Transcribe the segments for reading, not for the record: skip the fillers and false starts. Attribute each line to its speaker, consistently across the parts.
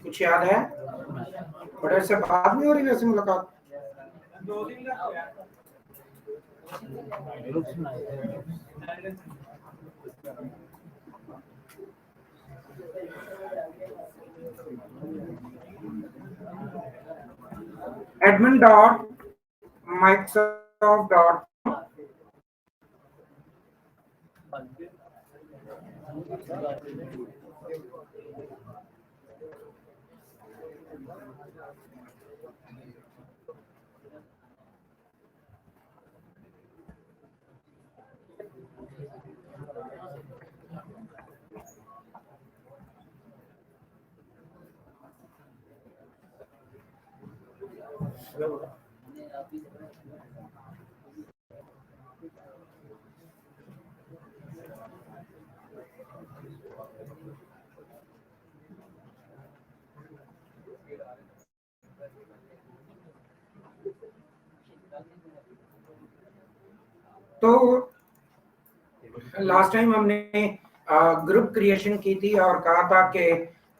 Speaker 1: कुछ याद है? बड़े से बात नहीं हो रही वैसे मुलाकात? admin.microsoft. तो लास्ट टाइम हमने ग्रुप क्रिएशन की थी और कहा था कि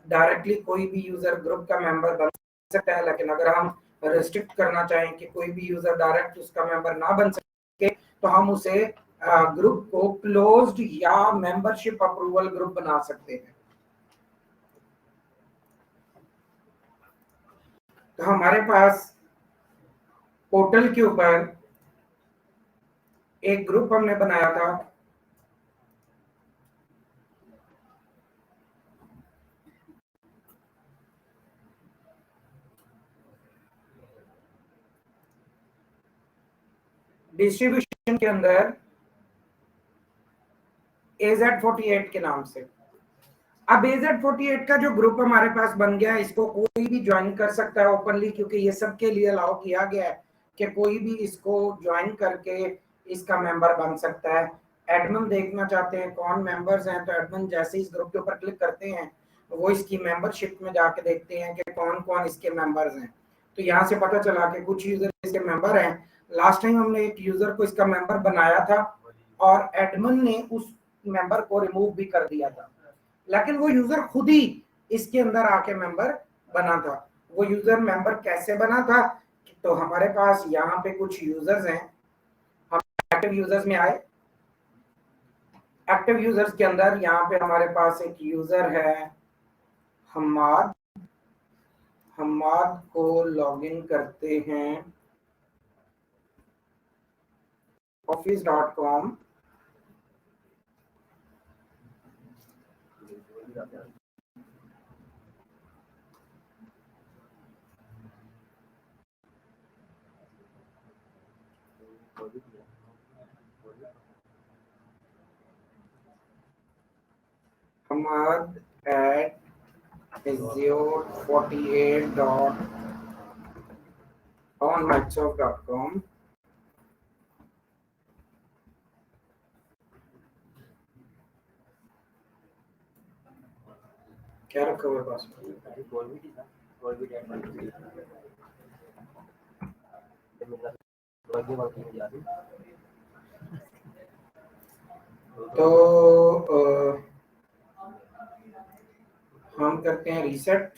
Speaker 1: डायरेक्टली कोई भी यूजर ग्रुप का मेंबर बन सकता है, लेकिन अगर हम रेस्ट्रिक्ट करना चाहें कि कोई भी यूजर डायरेक्ट उसका मेंबर ना बन सके तो हम उसे ग्रुप को क्लोज्ड या मेंबरशिप अप्रूवल ग्रुप बना सकते हैं। तो हमारे पास पोर्टल के ऊपर एक ग्रुप हमने बनाया था, डिस्ट्रीब्यूशन के अंदर AZ48 के नाम से। अब AZ48 का जो ग्रुप हमारे पास बन गया है, इसको कोई भी ज्वाइन कर सकता है ओपनली, क्योंकि ये सबके लिए अलाउ किया गया है कि कोई भी इसको ज्वाइन करके इसका मेंबर बन सकता है। एडमिन देखना चाहते हैं कौन मेंबर्स हैं, तो एडमिन जैसे इस ग्रुप के ऊपर क्लिक करते हैं वो इसकी मेंबरशिप में जाके देखते हैं कि कौन कौन इसके मेंबर्स हैं। तो यहाँ से पता चला कि कुछ यूजर इसके मेंबर हैं। लास्ट टाइम हमने एक यूजर को इसका मेंबर बनाया था और एडमिन ने उस मेंबर को रिमूव भी कर दिया था, लेकिन वो यूजर खुद ही इसके अंदर आके मेंबर बना था। वो यूजर मेंबर कैसे बना था? तो हमारे पास यहाँ पे कुछ यूजर्स हैं, हम एक्टिव यूजर्स में आए। एक्टिव यूजर्स के अंदर यहाँ पे हमारे पास एक यूजर है हम्माद। हम्माद को लॉगिन करते हैं office.com। Hammad at azure48.onmicrosoft.com। क्या रखा हुआ पासवर्ड? तो हम करते हैं रीसेट।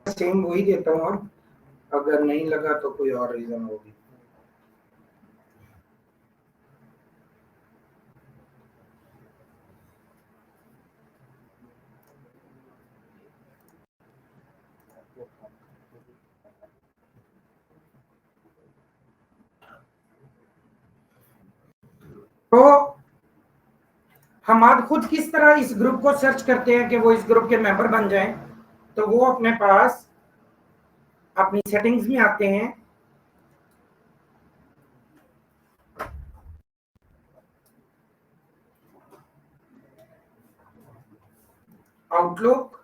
Speaker 1: सेम वही देता हूँ, अगर नहीं लगा तो कोई और रीजन होगी। तो हमाद खुद किस तरह इस ग्रुप को सर्च करते हैं कि वो इस ग्रुप के मेंबर बन जाएं? तो वो अपने पास अपनी सेटिंग्स में आते हैं, आउटलुक,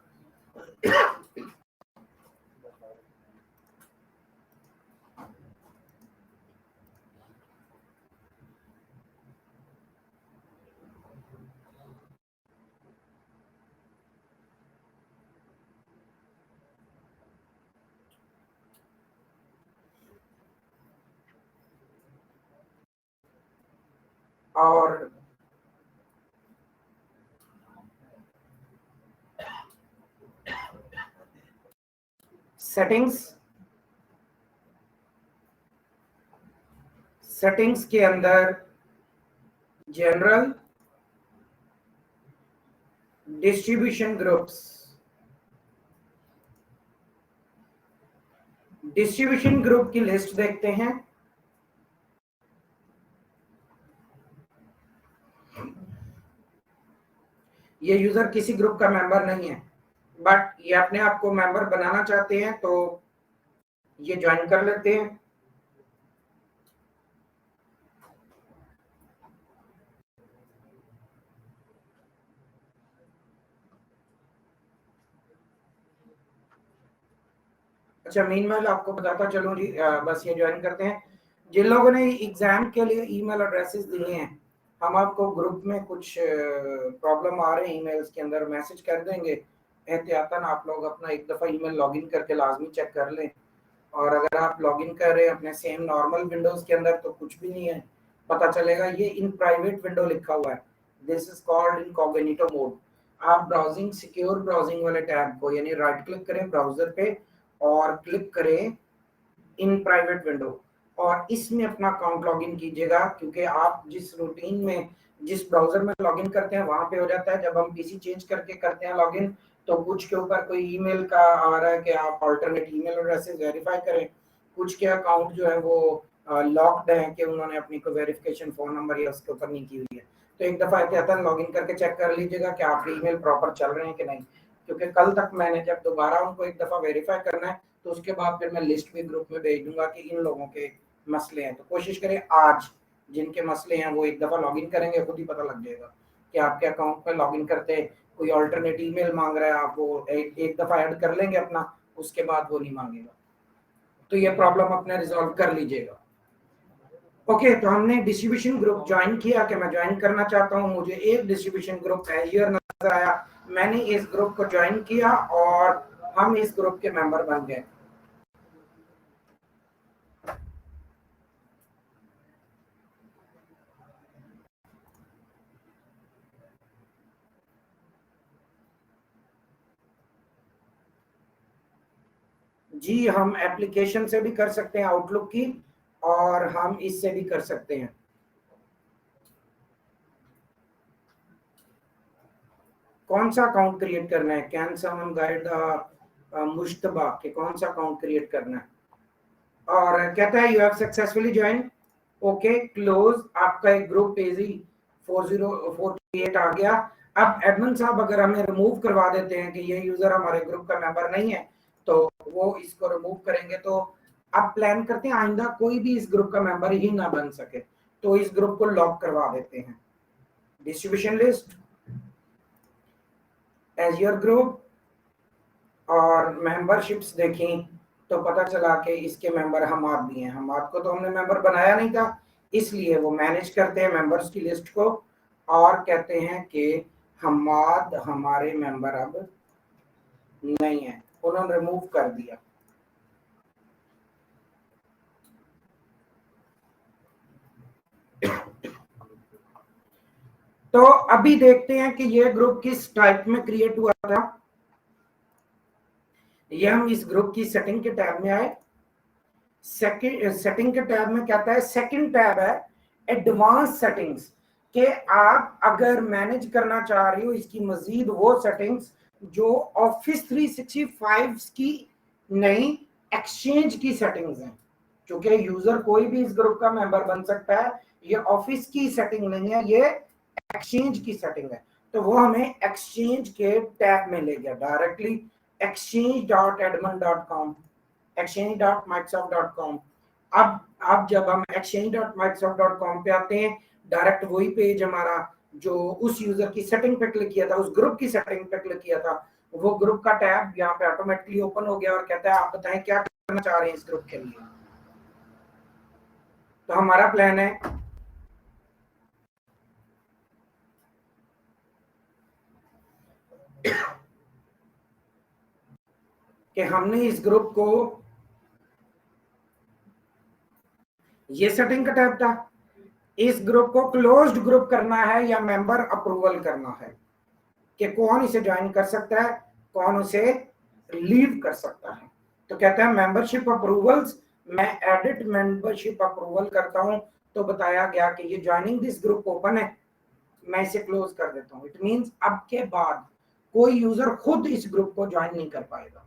Speaker 1: और सेटिंग्स के अंदर जनरल डिस्ट्रीब्यूशन ग्रुप की लिस्ट देखते हैं। ये यूजर किसी ग्रुप का मेंबर नहीं है, बट ये अपने आप को मेंबर बनाना चाहते हैं तो ये ज्वाइन कर लेते हैं। अच्छा, मीनवाइल आपको बताता चलूं जी, बस ये ज्वाइन करते हैं। जिन लोगों ने एग्जाम के लिए ईमेल एड्रेसेस दिए हैं, हम आपको ग्रुप में कुछ प्रॉब्लम आ रहे हैं ईमेल्स के अंदर, मैसेज कर देंगे। एहतियातन आप लोग अपना एक दफ़ा ईमेल लॉगिन करके लाजमी चेक कर लें। और अगर आप लॉगिन कर रहे हैं अपने सेम नॉर्मल विंडोज के अंदर तो कुछ भी नहीं है, पता चलेगा ये इन प्राइवेट विंडो लिखा हुआ है। This is called incognito mode. आप ब्राउजिंग सिक्योर ब्राउजिंग वाले टैब को यानी राइट क्लिक करें ब्राउजर पे और क्लिक करें इन प्राइवेट विंडो और इसमें अपना अकाउंट लॉगिन कीजिएगा, क्योंकि आप जिस रूटीन में जिस ब्राउजर में लॉगिन करते हैं वहां पे हो जाता है। जब हम पीसी चेंज करके करते हैं लॉगिन तो कुछ के ऊपर कोई ईमेल का आ रहा है कि आप अल्टरनेट ईमेल एड्रेस वेरीफाई करें, कुछ के अकाउंट जो है वो लॉक्ड है कि उन्होंने अपनी कोई वेरिफिकेशन फोन नंबर या उसके ऊपर नहीं की हुई है। तो एक दफा एहतियातन लॉगिन करके चेक कर लीजिएगा कि आपके ईमेल प्रॉपर चल रहे हैं कि नहीं, क्योंकि कल तक मैंने जब दोबारा उनको एक दफा वेरीफाई करना है तो उसके बाद फिर मैं लिस्ट भी ग्रुप में भेज दूंगा कि इन लोगों के मसले हैं। तो कोशिश करें आज जिनके मसले हैं वो एक दफा लॉगिन करेंगे, खुद ही पता लग जाएगा कि आपके अकाउंट में लॉगिन करते कोई अल्टरनेट ईमेल मांग रहा है, आप वो एक दफा ऐड कर लेंगे अपना, उसके बाद वो नहीं मांगेगा। तो ये प्रॉब्लम अपने रिजॉल्व कर लीजिएगा। ओके, तो हमने डिस्ट्रीब्यूशन ग्रुप ज्वाइन किया कि मैं ज्वाइन करना चाहता हूं, मुझे एक डिस्ट्रीब्यूशन ग्रुप एजियर नजर आया, मैंने इस ग्रुप को ज्वाइन किया और हम इस ग्रुप के मेंबर बन गए। जी, हम एप्लीकेशन से भी कर सकते हैं आउटलुक की, और हम इससे भी कर सकते हैं। कौन सा अकाउंट क्रिएट करना है? कैन समवन गाइड मुश्तबा के कौन सा अकाउंट क्रिएट करना है? और कहता है you have successfully join. Okay, close. आपका एक ग्रुप पेजी 4048 आ गया। अब एडमिन साहब अगर हमें रिमूव करवा देते हैं कि ये यूजर हमारे ग्रुप का मेंबर नहीं है तो वो इसको रिमूव करेंगे। तो अब प्लान करते हैं आइंदा कोई भी इस ग्रुप का मेंबर ही ना बन सके, तो इस ग्रुप को लॉक करवा देते हैं। डिस्ट्रीब्यूशन लिस्ट, एजियर ग्रुप और मेंबरशिप्स देखें तो पता चला कि इसके मेंबर हमाद भी हैं। हमाद को तो हमने मेंबर बनाया नहीं था, इसलिए वो मैनेज करते हैं मेंबर्स की लिस्ट को और कहते हैं कि हमाद हमारे मेंबर अब नहीं है, उन्होंने रिमूव कर दिया। तो अभी देखते हैं कि ये ग्रुप किस टाइप में क्रिएट हुआ था। ये हम इस ग्रुप की सेटिंग के टैब में आए। सेटिंग के टैब में कहता है, सेकंड टैब है एडवांस सेटिंग्स, के आप अगर मैनेज करना चाह रही हो इसकी मजीद वो सेटिंग्स जो ऑफिस 365 की नहीं, एक्सचेंज की सेटिंग्स हैं। क्योंकि यूजर कोई भी इस ग्रुप का मेंबर बन सकता है, ये ऑफिस की सेटिंग नहीं है, ये एक्सचेंज की सेटिंग है। तो वो हमें एक्सचेंज के टैब में ले गया डायरेक्टली, exchange.admin.com, exchange.microsoft.com। अब जब हम exchange.microsoft.com पे आते हैं, डायरेक्ट वही पेज हमारा जो उस यूजर की सेटिंग पे क्लिक किया था, उस ग्रुप की सेटिंग पे क्लिक किया था, वो ग्रुप का टैब यहाँ पे ऑटोमेटिकली ओपन हो गया और कहता है आप बताएं क्या करना चाह रहे हैं इस ग्रुप के लिए। तो हमारा प्लान है कि हमने इस ग्रुप को, ये सेटिंग का टैब था, इस ग्रुप को क्लोज्ड ग्रुप करना है या मेंबर अप्रूवल करना है कि कौन इसे ज्वाइन कर सकता है, कौन उसे लीव कर सकता है। तो कहते हैं मेंबरशिप अप्रूवल्स, मैं एडिट मेंबरशिप अप्रूवल करता हूं तो बताया गया कि ये ज्वाइनिंग दिस ग्रुप ओपन है, मैं इसे क्लोज कर देता हूं। इट मींस अब के बाद कोई यूजर खुद इस ग्रुप को ज्वाइन नहीं कर पाएगा,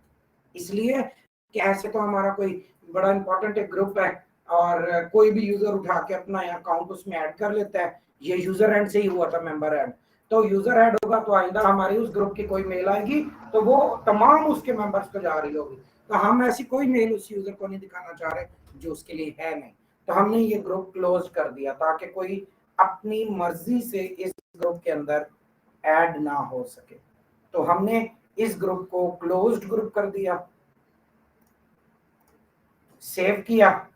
Speaker 1: इसलिए कि ऐसे तो हमारा कोई बड़ा इंपॉर्टेंट एक ग्रुप है और कोई भी यूजर उठा के अपना अकाउंट उसमें ऐड कर लेता है। ये यूजर एंड से ही हुआ था मेंबर ऐड, तो यूजर ऐड होगा तो आइंदा हमारी उस ग्रुप की कोई मेल आएगी तो वो तमाम उसके मेंबर्स को जा रही होगी, तो हम ऐसी कोई मेल उस यूजर को नहीं दिखाना चाह रहे जो उसके लिए है नहीं। तो हमने ये ग्रुप क्लोज कर दिया ताकि कोई अपनी मर्जी से इस ग्रुप के अंदर ऐड ना हो सके। तो हमने इस ग्रुप को क्लोज्ड ग्रुप कर दिया, सेव किया,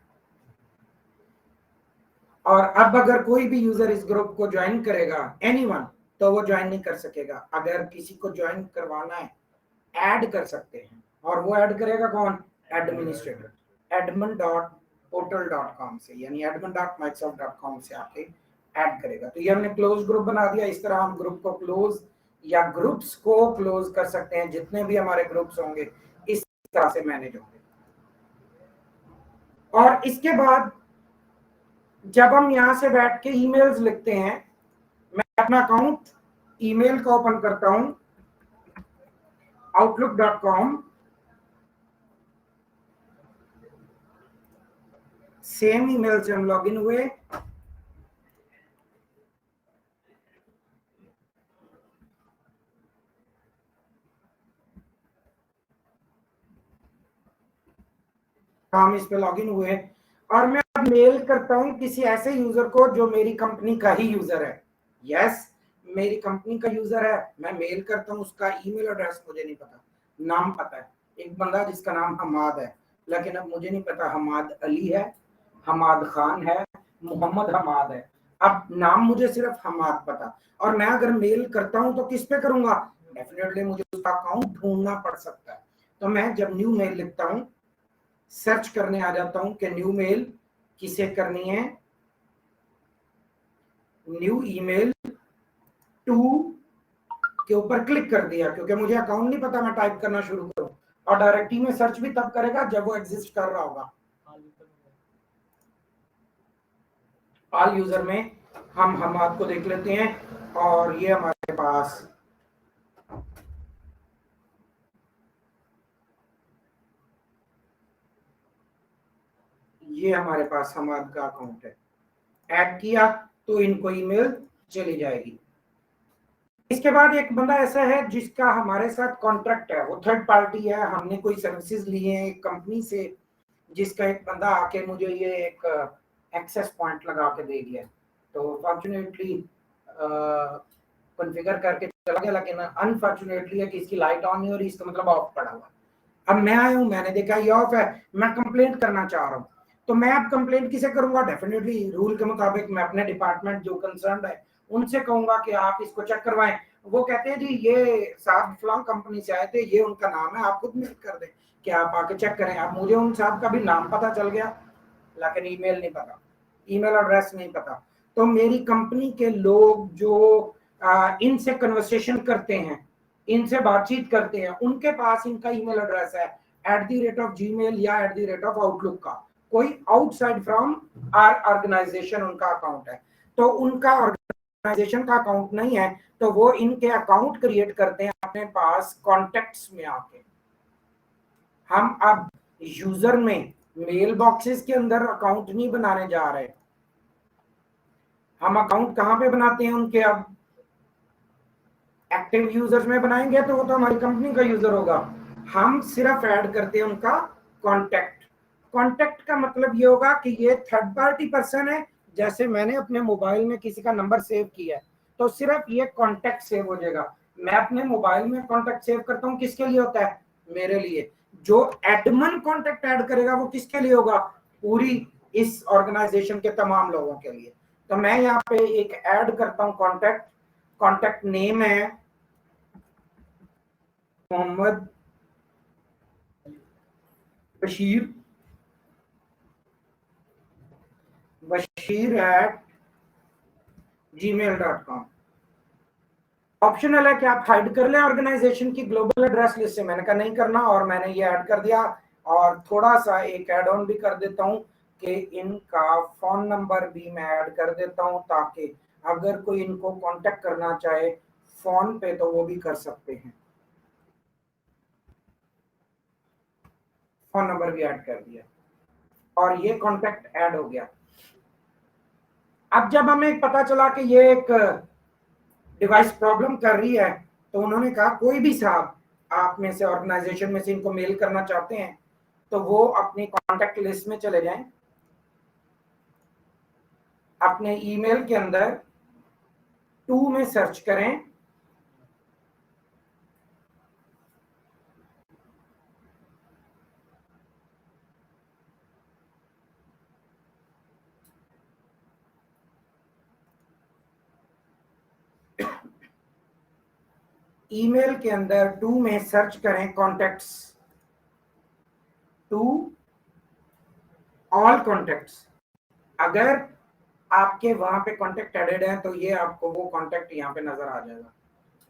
Speaker 1: और अब अगर कोई भी यूजर इस ग्रुप को ज्वाइन करेगा एनीवन, तो वो ज्वाइन नहीं कर सकेगा। अगर किसी को ज्वाइन करवाना है, ऐड कर सकते हैं, और वो ऐड करेगा कौन? एडमिनिस्ट्रेटर, admin.portal.com से, यानी admin.microsoft.com से आके ऐड करेगा। तो ये हमने क्लोज ग्रुप बना दिया। इस तरह हम ग्रुप को क्लोज या ग्रुप्स को क्लोज कर सकते हैं, जितने भी हमारे ग्रुप्स होंगे इस तरह से मैनेज होंगे। और इसके बाद जब हम यहां से बैठ के ईमेल्स लिखते हैं, मैं अपना अकाउंट ईमेल का ओपन करता हूं, outlook.com, सेम ईमेल से हम लॉगिन हुए, हम इस पे लॉगिन हुए, और मैं अब मेल करता हूं किसी ऐसे यूजर को जो मेरी कंपनी का ही यूजर है। यस, मेरी कंपनी का यूजर है, मैं मेल करता हूं, उसका ईमेल एड्रेस मुझे नहीं पता, नाम पता है, एक बंदा जिसका नाम हमाद है, लेकिन अब मुझे नहीं पता हमाद अली है, हमाद खान है, मोहम्मद हमाद है। अब नाम मुझे सिर्फ हमाद पता, और मैं अगर मेल करता हूं तो किस पे करूंगा? डेफिनेटली मुझे उसका अकाउंट ढूंढना पड़ सकता है। तो मैं जब न्यू मेल लिखता हूं, सर्च करने आ जाता हूं कि न्यू मेल किसे करनी है, न्यू ईमेल टू के ऊपर क्लिक कर दिया, क्योंकि मुझे अकाउंट नहीं पता, मैं टाइप करना शुरू करूं, और डायरेक्टरी में सर्च भी तब करेगा जब वो एग्जिस्ट कर रहा होगा। ऑल यूजर में हम हमाद को देख लेते हैं, और ये हमारे पास हमाद का अकाउंट है। ऐड किया तो इनको ईमेल चली जाएगी। इसके बाद एक बंदा ऐसा है जिसका हमारे साथ कॉन्ट्रैक्ट है, वो थर्ड पार्टी है, हमने कोई सर्विसेज लिए हैं एक कंपनी से, जिसका एक बंदा आके मुझे ये एक एक्सेस पॉइंट लगा के दे गया, तो फॉर्चुनेटली कॉन्फ़िगर करके चला गया, लेकिन अनफॉर्चुनेटली है कि इसकी लाइट ऑन नहीं हो रही, इसका मतलब ऑफ पड़ा हुआ। अब मैं आया हूँ, मैंने देखा ये ऑफ है, मैं कंप्लेंट करना चाह रहा हूँ, तो मैं अब कंप्लेंट किसे करूंगा? डेफिनेटली रूल के मुताबिक मैं अपने डिपार्टमेंट जो कंसर्न है उनसे कहूंगा कि आप इसको चेक करवाएं। वो कहते हैं जी ये साहब फलां कंपनी से आए थे, ये उनका नाम है, आप खुद मेल कर दें कि आप आके चेक करें। अब मुझे उन साहब का भी नाम पता चल गया, लेकिन ईमेल नहीं पता, ईमेल एड्रेस नहीं पता। तो मेरी कंपनी के लोग जो इनसे कन्वर्सेशन करते हैं, इनसे बातचीत करते हैं, उनके पास इनका ईमेल एड्रेस है @gmail या @outlook का, कोई आउटसाइड फ्रॉम आर ऑर्गेनाइजेशन उनका अकाउंट है। तो उनका ऑर्गेनाइजेशन का अकाउंट नहीं है, तो वो इनके अकाउंट क्रिएट करते हैं अपने पास कॉन्टेक्ट्स में आके। हम अब यूजर में मेल बॉक्सेस के अंदर अकाउंट नहीं बनाने जा रहे, हम अकाउंट कहां पे बनाते हैं उनके? अब एक्टिव यूजर्स में बनाएंगे तो वो तो हमारी कंपनी का यूजर होगा, हम सिर्फ ऐड करते हैं उनका कॉन्टेक्ट। कॉन्टेक्ट का मतलब ये होगा कि ये थर्ड पार्टी पर्सन है, जैसे मैंने अपने मोबाइल में किसी का नंबर सेव किया है तो सिर्फ ये कॉन्टेक्ट सेव हो जाएगा। मैं अपने मोबाइल में कॉन्टेक्ट सेव करता हूँ, किसके लिए होता है? मेरे लिए। जो एडमिन कॉन्टेक्ट ऐड करेगा वो किसके लिए होगा? पूरी इस ऑर्गेनाइजेशन के तमाम लोगों के लिए। तो मैं यहाँ पे एक ऐड करता हूँ कॉन्टेक्ट, कॉन्टेक्ट नेम है मोहम्मद बशीर, बशीर gmail.com। ऑप्शनल है कि आप हाइड कर लें ऑर्गेनाइजेशन की ग्लोबल एड्रेस लिस्ट से, मैंने कहा नहीं करना और मैंने ये ऐड कर दिया। और थोड़ा सा एक ऐड ऑन भी कर देता हूं कि इनका फोन नंबर भी मैं ऐड कर देता हूं, ताकि अगर कोई इनको कांटेक्ट करना चाहे फोन पे तो वो भी कर सकते हैं। फोन नंबर भी ऐड कर दिया और ये कांटेक्ट ऐड हो गया। अब जब हमें पता चला कि ये एक डिवाइस प्रॉब्लम कर रही है, तो उन्होंने कहा कोई भी साहब आप में से ऑर्गेनाइजेशन में से इनको मेल करना चाहते हैं तो वो अपनी कांटेक्ट लिस्ट में चले जाएं, अपने ईमेल के अंदर टू में सर्च करें, ईमेल के अंदर टू में सर्च करें कॉन्टेक्ट्स, टू ऑल कॉन्टेक्ट्स। अगर आपके वहां पे कॉन्टेक्ट एडेड है तो ये आपको वो कॉन्टेक्ट यहाँ पे नजर आ जाएगा।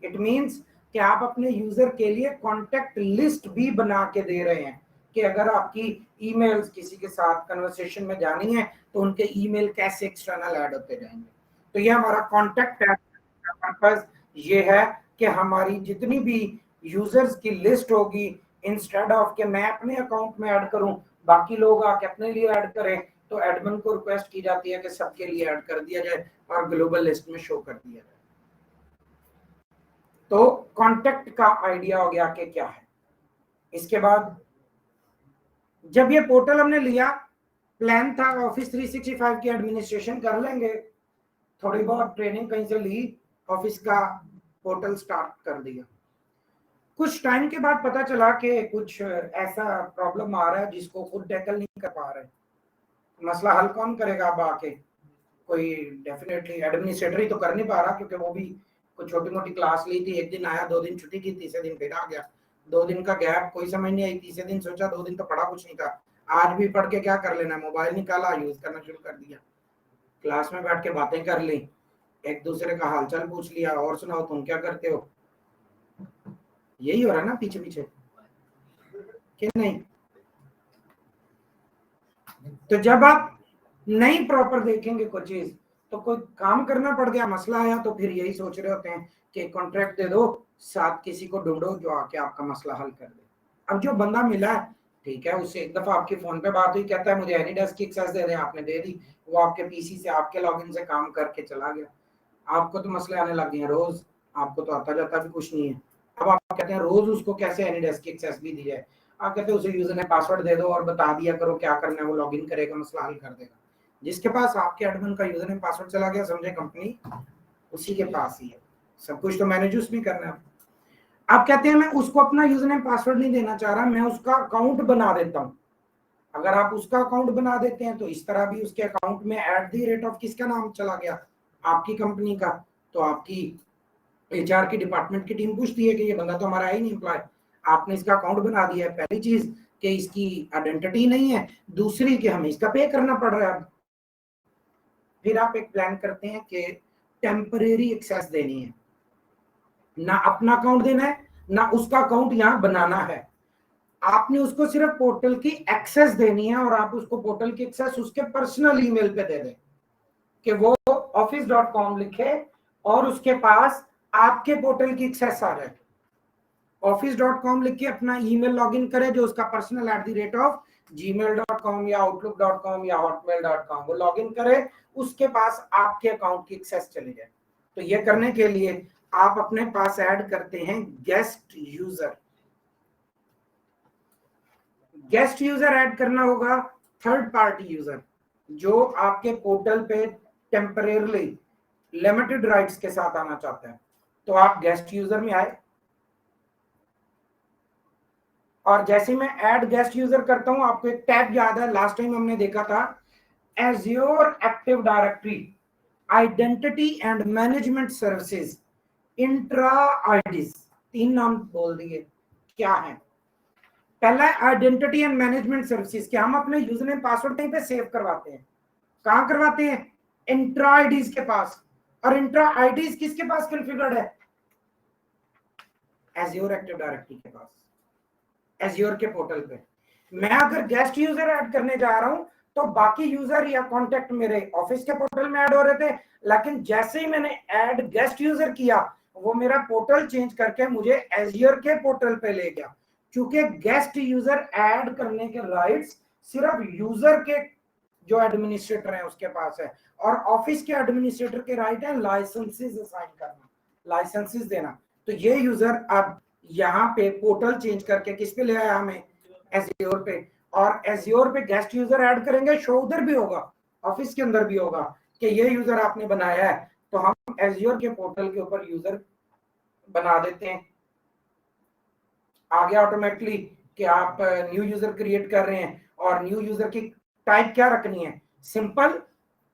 Speaker 1: इट मींस कि आप अपने यूजर के लिए कॉन्टेक्ट लिस्ट भी बना के दे रहे हैं कि अगर आपकी ईमेल्स किसी के साथ कन्वर्सेशन में जानी है तो उनके ईमेल कैसे एक्सटर्नल ऐड होते जाएंगे। तो ये हमारा कॉन्टेक्ट ऐड का पर्पस ये है कि हमारी जितनी भी यूजर्स की लिस्ट होगी, इंस्टेड ऑफ कि मैं अपने अकाउंट में ऐड करूं बाकी लोग आके अपने लिए ऐड करें, तो एडमिन को रिक्वेस्ट की जाती है कि सबके लिए ऐड कर दिया जाए और ग्लोबल लिस्ट में शो कर दिया जाए। तो कॉन्टेक्ट का आइडिया हो गया कि क्या है। इसके बाद जब ये पोर्टल हमने लिया, प्लान था ऑफिस 365 की एडमिनिस्ट्रेशन कर लेंगे, थोड़ी बहुत ट्रेनिंग कहीं से ली, ऑफिस का पोर्टल स्टार्ट कर दिया। कुछ टाइम के बाद पता चला कि कुछ ऐसा प्रॉब्लम आ रहा है जिसको खुद टैकल नहीं कर पा रहे। मसला हल कौन करेगा? अब आके कोई डेफिनेटली एडमिनिस्ट्रेटर ही तो कर नहीं पा रहा, क्योंकि वो भी कुछ छोटी मोटी क्लास ली थी, एक दिन आया, 2 दिन छुट्टी की, तीसरे दिन फिर आ गया, 2 दिन का गैप, कोई समझ नहीं आई, तीसरे दिन सोचा 2 दिन तो पढ़ा कुछ नहीं था, आज भी पढ़ के क्या कर लेना, मोबाइल निकाला, यूज करना शुरू कर दिया, क्लास में बैठ के बातें कर ली, एक दूसरे का हालचाल पूछ लिया, और सुनाओ तुम क्या करते हो। यही हो रहा है ना पीछे पीछे, कि नहीं? तो जब आप नहीं प्रॉपर देखेंगे कुछ चीज, तो कोई काम करना पड़ गया, मसला आया, तो फिर यही सोच रहे होते हैं कि कॉन्ट्रैक्ट दे दो, साथ किसी को ढूंढो जो आके आपका मसला हल कर दे। अब जो बंदा मिला है, ठीक है, उससे एक दफा आपकी फोन पे बात हुई, कहता है मुझे एनीडेस्क की एक्सेस दे दें, आपने दे दी, वो आपके पीसी से आपके लॉगिन से काम करके चला गया। आपको तो मसले आने लग गए हैं रोज, आपको तो आता जाता भी कुछ नहीं है। अब आप कहते हैं रोज उसको कैसे एनीडेस्क की एक्सेस भी दी जाए। आप कहते हैं उसे यूजर ने पासवर्ड दे दो और बता दिया करो क्या करना है, वो लॉगिन करेगा, मसला हल कर देगा। जिसके पास आपके एडमिन का यूजर नेम पासवर्ड चला गया, समझे कंपनी उसी के पास ही है, सब कुछ तो मैनेज उसने करना है। आप कहते हैं मैं उसको अपना यूजर नेम पासवर्ड नहीं देना चाह रहा, मैं उसका अकाउंट बना देता हूं। अगर आप उसका अकाउंट बना देते हैं तो इस तरह भी उसके अकाउंट में एट द रेट ऑफ किसका नाम चला गया, आपकी कंपनी का, तो आपकी एचआर की डिपार्टमेंट की टीम पूछती है कि ये बंदा तो हमारा है ही नहीं एम्प्लॉय, आपने इसका अकाउंट बना दिया है। पहली चीज कि इसकी आइडेंटिटी नहीं है, दूसरी कि हमें इसका पे करना पड़ रहा है। फिर आप एक प्लान करते हैं कि टेम्परेरी एक्सेस देनी है, ना अपना अकाउंट देना है ना उसका अकाउंट यहां बनाना है, आपने उसको सिर्फ पोर्टल की एक्सेस देनी है, और आप उसको पोर्टल की एक्सेस उसके पर्सनल ईमेल पे दे दें कि वो office.com लिखे और उसके पास आपके पोर्टल की एक्सेस आ जाए। office.com लिख के अपना ईमेल लॉगिन करे जो उसका पर्सनल @gmail.com या outlook.com या hotmail.com, वो लॉगिन करे, उसके पास आपके अकाउंट की एक्सेस चली जाए। तो ये करने के लिए आप अपने पास ऐड करते हैं guest user. Guest user add करना होगा थर्ड पार्टी यूजर जो आपके पोर्टल पे टेम्परेरली लिमिटेड राइट्स के साथ आना चाहता है। तो आप गेस्ट यूजर में आए, और जैसे मैं ऐड गेस्ट यूजर करता हूं, आपको एक टैब याद है, लास्ट टाइम हमने देखा था, Azure active directory identity and management services Entra IDs, 3 नाम बोल दिए क्या है। पहला आइडेंटिटी एंड मैनेजमेंट सर्विसेज, कि हम अपने यूजर नेम पासवर्ड कहीं पे सेव करवाते हैं, कहां करवाते हैं, इंट्रा आईडीज के पास। और इंट्रा आईडीज किसके पास कॉन्फ़िगर्ड है? एज्योर एक्टिव डायरेक्टरी के पास, एज्योर के पोर्टल पे। मैं अगर गेस्ट यूजर ऐड करने जा रहा हूं तो बाकी यूजर या कॉन्टेक्ट मेरे ऑफिस के पोर्टल में ऐड हो रहे थे, लेकिन जैसे ही मैंने ऐड गेस्ट यूजर किया वो मेरा पोर्टल चेंज करके मुझे एज्योर के पोर्टल पे ले गया, क्योंकि गेस्ट यूजर ऐड करने के राइट्स सिर्फ यूजर के जो एडमिनिस्ट्रेटर है उसके पास है, और ऑफिस के एडमिनिस्ट्रेटर के राइट है लाइसेंसेस असाइन करना, लाइसेंसेस देना। तो ये यूजर अब यहाँ पे पोर्टल चेंज करके किस पे ले आया हमें? एज्योर पे। और एज्योर पे गेस्ट यूजर ऐड करेंगे, शो उधर भी होगा, ऑफिस के अंदर भी होगा कि ये यूजर आपने बनाया है, तो हम एज्योर के पोर्टल के ऊपर यूजर बना देते हैं। आगे ऑटोमेटिकली कि आप न्यू यूजर क्रिएट कर रहे हैं और न्यू यूजर की टाइप क्या रखनी है, सिंपल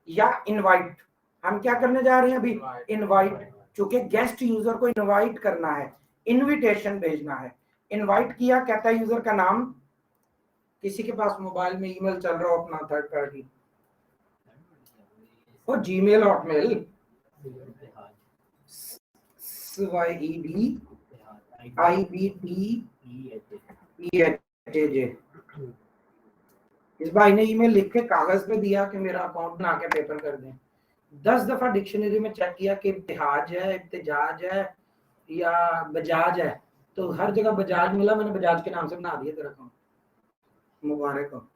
Speaker 1: या इनवाइट। हम क्या करने जा रहे हैं अभी? इनवाइट, चूंकि गेस्ट यूजर को इनवाइट करना है, इनविटेशन भेजना है। इनवाइट किया, कहता है यूजर का नाम, किसी के पास मोबाइल में ईमेल चल रहा हो अपना थर्ड पार्टी, वो जीमेल हॉटमेल SYEDIBTEHAJ, इस भाई ने ईमेल लिख के कागज पे दिया कि मेरा अकाउंट बना के पेपर कर दें। 10 दफा डिक्शनरी में चेक किया कि इब्तिहाज है, इब्तिजाज है या बजाज है, तो हर जगह बजाज मिला, मैंने बजाज के नाम से बना दिया तेरा अकाउंट। मुबारक हो।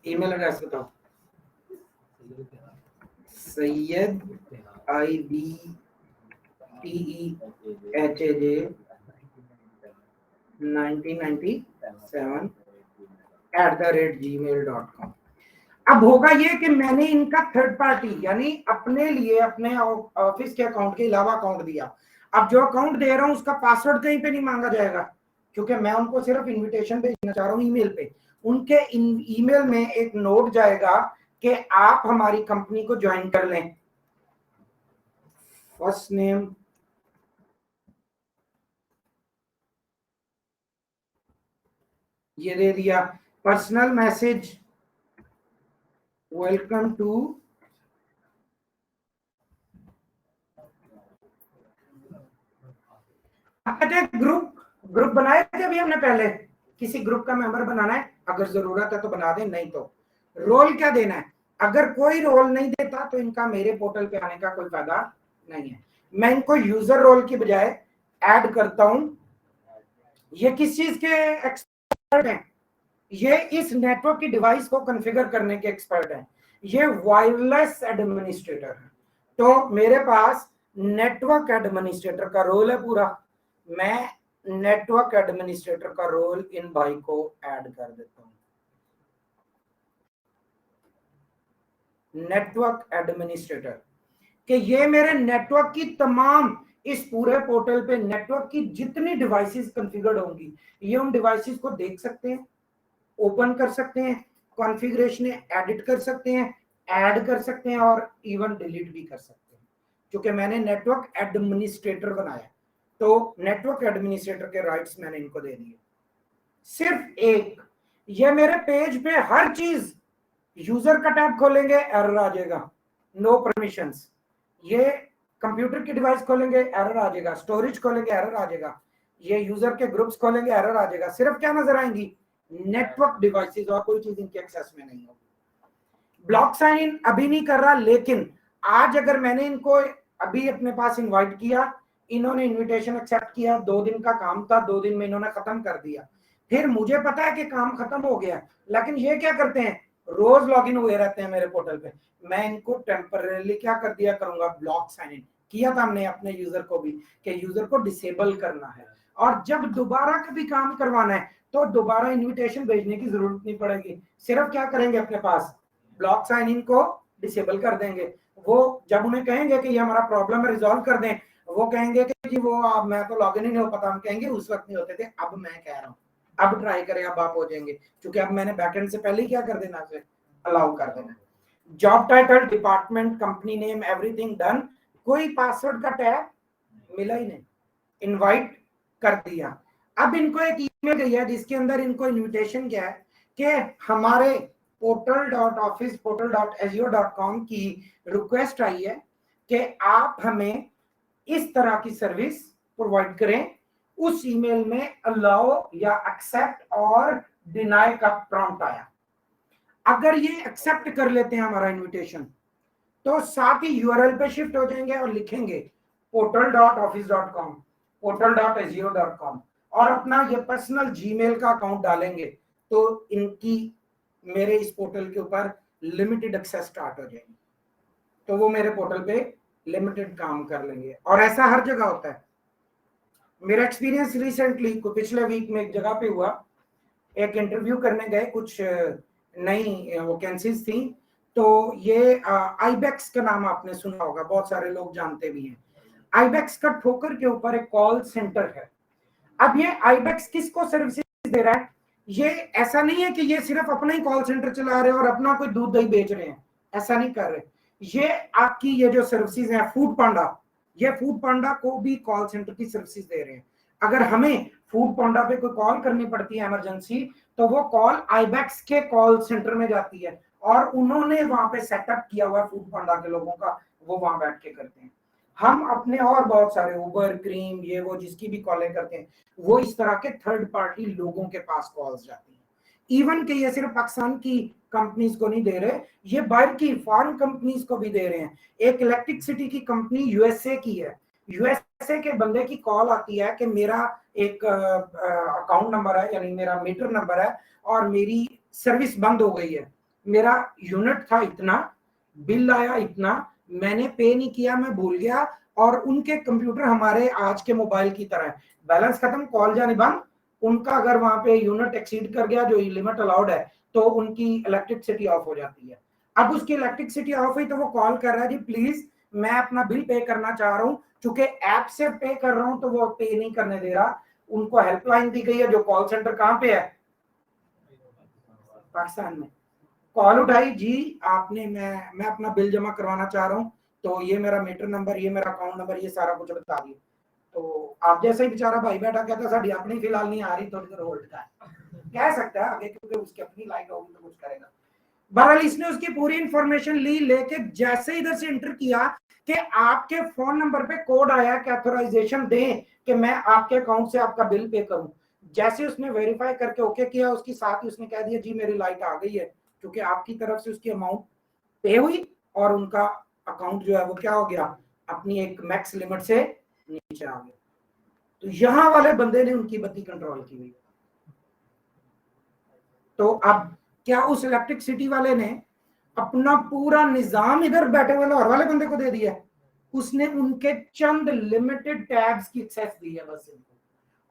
Speaker 1: ईमेल एड्रेस बताओ। Syed IBTEHAJ 1997@gmail.com। अब होगा ये कि मैंने इनका थर्ड पार्टी यानी अपने लिए अपने ऑफिस के अकाउंट के अलावा अकाउंट दिया। अब जो अकाउंट दे रहा हूं उसका पासवर्ड कहीं पे नहीं मांगा जाएगा, क्योंकि मैं उनको सिर्फ इनविटेशन भेजना चाह रहा हूं ईमेल पे। उनके ईमेल में एक नोट जाएगा कि आप हमारी कंपनी को ज्वाइन कर लें। फर्स्ट नेम, ये दे दिया। Personal message, welcome to group. Group बनाए थे अभी हमने पहले, किसी ग्रुप का मेंबर बनाना है, अगर जरूरत है तो बना दें, नहीं तो रोल क्या देना है। अगर कोई रोल नहीं देता तो इनका मेरे पोर्टल पे आने का कोई फायदा नहीं है। मैं इनको यूजर रोल की बजाय ऐड करता हूं। ये किस चीज के एक्सपर्ट हैं? ये इस नेटवर्क की डिवाइस को कॉन्फ़िगर करने के एक्सपर्ट हैं। ये वायरलेस एडमिनिस्ट्रेटर है। तो मेरे पास नेटवर्क एडमिनिस्ट्रेटर का रोल है पूरा। मैं नेटवर्क एडमिनिस्ट्रेटर का रोल इन भाई को ऐड कर देता हूं। नेटवर्क एडमिनिस्ट्रेटर कि ये मेरे नेटवर्क की तमाम, इस पूरे पोर्टल पे नेटवर्क की जितनी डिवाइसेस कॉन्फ़िगर्ड होंगी ये उन डिवाइसेस को देख सकते हैं, ओपन कर सकते हैं, कॉन्फ़िगरेशन एडिट कर सकते हैं, ऐड कर सकते हैं और इवन डिलीट भी कर सकते हैं, क्योंकि मैंने नेटवर्क एडमिनिस्ट्रेटर बनाया। तो नेटवर्क एडमिनिस्ट्रेटर के राइट्स मैंने इनको दे दिए। सिर्फ एक, ये मेरे पेज पे हर चीज, यूजर का टैब खोलेंगे एरर आ जाएगा, नो परमिशंस। ये कंप्यूटर की डिवाइस खोलेंगे एरर आ जाएगा, स्टोरेज खोलेंगे एरर आ जाएगा, ये यूजर के ग्रुप्स खोलेंगे एरर आ जाएगा। सिर्फ क्या नजर आएंगी? नेटवर्क डिवाइसेस, और कोई चीज इनके एक्सेस में नहीं होगी। ब्लॉक साइन इन अभी नहीं कर रहा, लेकिन आज अगर मैंने इनको अभी अपने पास इनवाइट किया, इन्होंने इनविटेशन एक्सेप्ट किया, 2 दिन का काम था, 2 दिन में इन्होंने खत्म कर दिया, फिर मुझे पता है कि काम खत्म हो गया, लेकिन ये क्या करते हैं, रोज लॉगिन हुए रहते हैं मेरे पोर्टल पे। मैं इनको टेम्परेली क्या कर दिया करूंगा, ब्लॉक साइन इन किया था हमने अपने यूजर को भी कि यूजर को डिसेबल करना है, और जब दोबारा कभी काम करवाना है तो दोबारा इनविटेशन भेजने की जरूरत नहीं पड़ेगी। सिर्फ क्या करेंगे, अपने पास ब्लॉक साइन इन को डिसेबल कर देंगे। वो जब उन्हें कहेंगे कि ये हमारा प्रॉब्लम है, रिजॉल्व कर दें, वो कहेंगे कि जी वो अब मैं तो लॉगिन ही नहीं हो पाता, हम कहेंगे उस वक्त नहीं होते थे, अब मैं कह रहा हूँ अब ट्राई करें, अब आप हो जाएंगे, क्योंकि अब मैंने बैकएंड से पहले ही क्या कर देना है, अलाउ कर देना। Job title, department, company name, everything done. कोई पासवर्ड का टैग मिला ही नहीं, इनवाइट कर दिया। अब इनको एक ईमेल गई है जिसके अंदर इनको इनविटेशन क्या है कि हमारे portal.azure.com की रिक्वेस्ट आई है कि आप हमें इस तरह की सर्विस प्रोवाइड करें। उस ईमेल में अलाउ या एक्सेप्ट और डिनाई का प्रॉम्प्ट आया। अगर ये एक्सेप्ट कर लेते हैं हमारा इनविटेशन, तो साथ ही यूआरएल पे शिफ्ट हो जाएंगे और लिखेंगे portal.office.com, portal.azure.com और अपना ये पर्सनल जीमेल का अकाउंट डालेंगे, तो इनकी मेरे इस पोर्टल के ऊपर लिमिटेड एक्सेस स्टार्ट हो जाएगी। तो वो मेरे पोर्टल पे लिमिटेड काम कर लेंगे। और ऐसा हर जगह होता है। मेरा एक्सपीरियंस रिसेंटली पिछले वीक में एक जगह पे हुआ। एक इंटरव्यू करने गए, कुछ नई वैकेंसीज थी। तो ये आईबेक्स का नाम आपने सुना होगा, बहुत सारे लोग जानते भी हैं। आईबेक्स का ठोकर के ऊपर एक कॉल सेंटर है। अब ये आईबेक्स किसको सर्विसेज दे रहा है? ये ऐसा नहीं है कि ये सिर्फ अपना ही कॉल सेंटर चला रहे हैं और अपना कोई दूध दही बेच रहे हैं, ऐसा नहीं कर रहे। ये आपकी ये जो सर्विसेज है फूड पांडा, ये फूड पांडा को भी कॉल सेंटर की सर्विसेज दे रहे हैं। अगर हमें फूड पांडा पे कोई कॉल करनी पड़ती है इमरजेंसी, तो वो कॉल आईबेक्स के कॉल सेंटर में जाती है और उन्होंने वहां पे सेटअप किया हुआ फूड पांडा के लोगों का, वो वहां बैठ के करते हैं। हम अपने और बहुत सारे उबर, क्रीम, ये वो जिसकी भी कॉलें करते हैं, वो इस तरह के थर्ड पार्टी लोगों के पास कॉल्स जाती हैं। इवन के ये सिर्फ पाकिस्तान की कंपनीज को नहीं दे रहे, ये बाहर की फॉरेन कंपनीज को भी दे रहे हैं। एक इलेक्ट्रिसिटी की कंपनी यूएसए की है, यूएसए के बंदे की कॉल आती है कि मेरा एक अकाउंट नंबर है, यानी मेरा मीटर नंबर है और मेरी सर्विस बंद हो गई है। मेरा यूनिट था इतना, बिल आया इतना, मैंने पे नहीं किया, मैं भूल गया। और उनके कंप्यूटर हमारे आज के मोबाइल की तरह है, बैलेंस खत्म, कॉल जाने बंद। उनका अगर वहां पे यूनिट एक्सीड कर गया जो लिमिट अलाउड है, तो उनकी इलेक्ट्रिसिटी ऑफ हो जाती है। अब उसकी इलेक्ट्रिसिटी ऑफ हुई तो वो कॉल कर रहा है, जी प्लीज मैं अपना बिल पे करना चाह रहा हूँ, चूंकि ऐप से पे कर रहा हूं तो वो पे नहीं करने दे रहा। उनको हेल्पलाइन दी गई है, जो कॉल सेंटर कहाँ पे है? पाकिस्तान में। कॉल उठाई, जी आपने मैं अपना बिल जमा करवाना चाह रहा हूँ, तो ये मेरा मीटर नंबर, ये मेरा अकाउंट नंबर, ये सारा कुछ बता दिए। तो आप जैसे ही बेचारा भाई बैठा कहता साड़ी अपनी फिलहाल नहीं आ रही, थोड़ी देर होल्ड का कह सकता है आगे, क्योंकि उसकी अपनी लाइट होगी तो कुछ करेगा। बहरहाल इसने उसकी पूरी इंफॉर्मेशन ली, लेके जैसे इधर से एंटर किया कि आपके फोन नंबर पे कोड आया कि ऑथराइजेशन दें कि मैं आपके अकाउंट से आपका बिल पे करूं। जैसे उसने वेरीफाई करके ओके किया, उसकी साथ ही उसने कह दिया जी मेरी लाइट आ गई है, क्योंकि आपकी तरफ से उसकी अमाउंट पे हुई और उनका अकाउंट जो है वो क्या हो गया, अपनी एक मैक्स लिमिट से नीचे आ गया। तो यहां वाले बंदे ने उनकी बत्ती कंट्रोल की हुई। तो अब क्या उस इलेक्ट्रिक सिटी वाले ने अपना पूरा निजाम इधर बैठे हुए लाहौर वाले बंदे को दे दिया? उसने उनके चंद लिमिटेड टैब्स की एक्सेस दी है बस इनको,